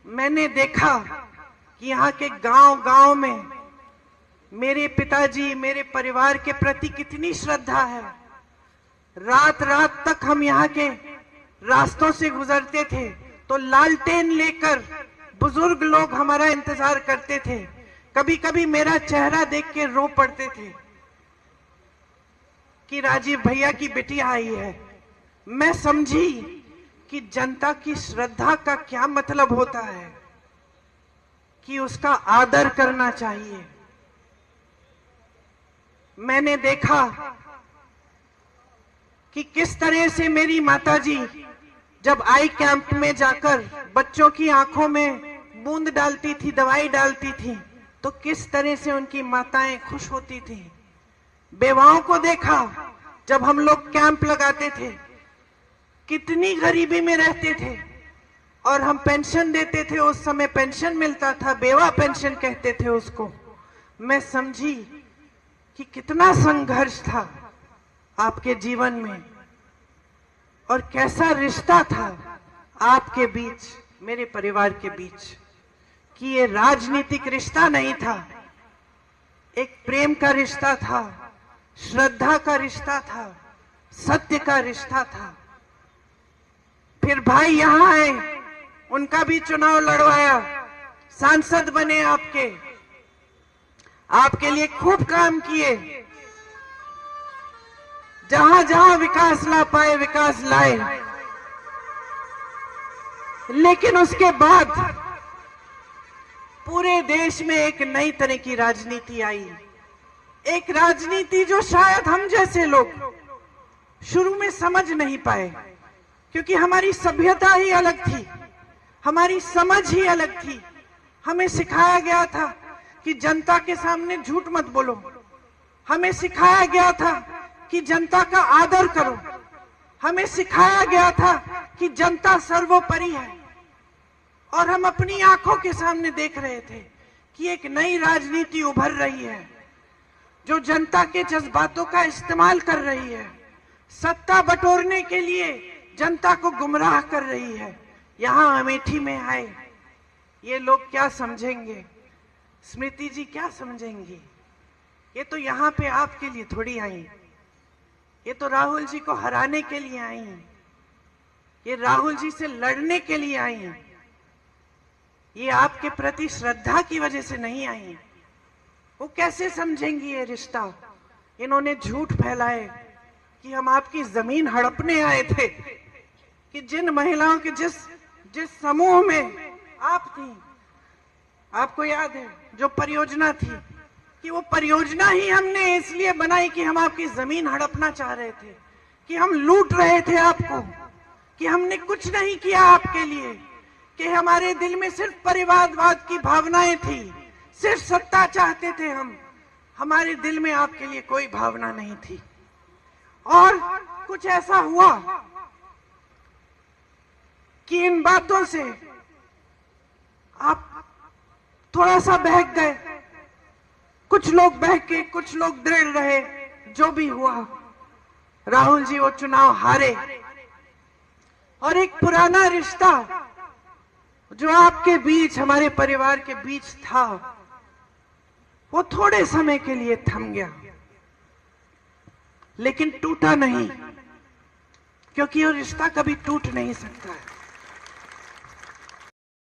मैंने देखा कि यहाँ के गांव-गांव में मेरे पिताजी, मेरे परिवार के प्रति कितनी श्रद्धा है। रात रात तक हम यहाँ के रास्तों से गुजरते थे तो लालटेन लेकर बुजुर्ग लोग हमारा इंतजार करते थे। कभी कभी मेरा चेहरा देख के रो पड़ते थे कि राजीव भैया की बिटिया आई है। मैं समझी कि जनता की श्रद्धा का क्या मतलब होता है, कि उसका आदर करना चाहिए। मैंने देखा कि किस तरह से मेरी माताजी जब आई कैंप में जाकर बच्चों की आंखों में बूंद डालती थी, दवाई डालती थी, तो किस तरह से उनकी माताएं खुश होती थी। बेवाओं को देखा जब हम लोग कैंप लगाते थे, कितनी गरीबी में रहते थे और हम पेंशन देते थे। उस समय पेंशन मिलता था, बेवा पेंशन कहते थे उसको। मैं समझी कि कितना संघर्ष था आपके जीवन में और कैसा रिश्ता था आपके बीच, मेरे परिवार के बीच, कि ये राजनीतिक रिश्ता नहीं था, एक प्रेम का रिश्ता था, श्रद्धा का रिश्ता था, सत्य का रिश्ता था। फिर भाई यहाँ आए, उनका भी चुनाव लड़वाया, सांसद बने, आपके लिए खूब काम किए। जहां जहां विकास ला पाए विकास लाए। लेकिन उसके बाद पूरे देश में एक नई तरह की राजनीति आई, एक राजनीति जो शायद हम जैसे लोग शुरू में समझ नहीं पाए, क्योंकि हमारी सभ्यता ही अलग थी, हमारी समझ ही अलग थी। हमें सिखाया गया था कि जनता के सामने झूठ मत बोलो, हमें सिखाया गया था कि जनता का आदर करो, हमें सिखाया गया था कि जनता सर्वोपरि है। और हम अपनी आंखों के सामने देख रहे थे कि एक नई राजनीति उभर रही है जो जनता के जज्बातों का इस्तेमाल कर रही है, सत्ता बटोरने के लिए जनता को गुमराह कर रही है। यहाँ अमेठी में आए ये लोग क्या समझेंगे, स्मृति जी क्या समझेंगी? ये तो यहाँ पे आपके लिए थोड़ी आई, ये तो राहुल जी को हराने के लिए आई हैं, ये राहुल जी से लड़ने के लिए आई हैं, ये आपके प्रति श्रद्धा की वजह से नहीं आई हैं। वो कैसे समझेंगी ये रिश्ता? इन्होंने झूठ फैलाए कि हम आपकी जमीन हड़पने आए थे, कि जिन महिलाओं के जिस समूह में आप थी, आपको याद है जो परियोजना थी, कि वो परियोजना ही हमने इसलिए बनाई कि हम आपकी जमीन हड़पना चाह रहे थे, कि हम लूट रहे थे आपको, कि हमने कुछ नहीं किया आपके लिए, कि हमारे दिल में सिर्फ परिवारवाद की भावनाएं थी, सिर्फ सत्ता चाहते थे हम, हमारे दिल में आपके लिए कोई भावना नहीं थी। और कुछ ऐसा हुआ कि इन बातों से आप थोड़ा सा बहक गए, कुछ लोग बहके, कुछ लोग दृढ़ रहे। जो भी हुआ, राहुल जी वो चुनाव हारे और एक पुराना रिश्ता जो आपके बीच, हमारे परिवार के बीच था, वो थोड़े समय के लिए थम गया, लेकिन टूटा नहीं, क्योंकि वो रिश्ता कभी टूट नहीं सकता है।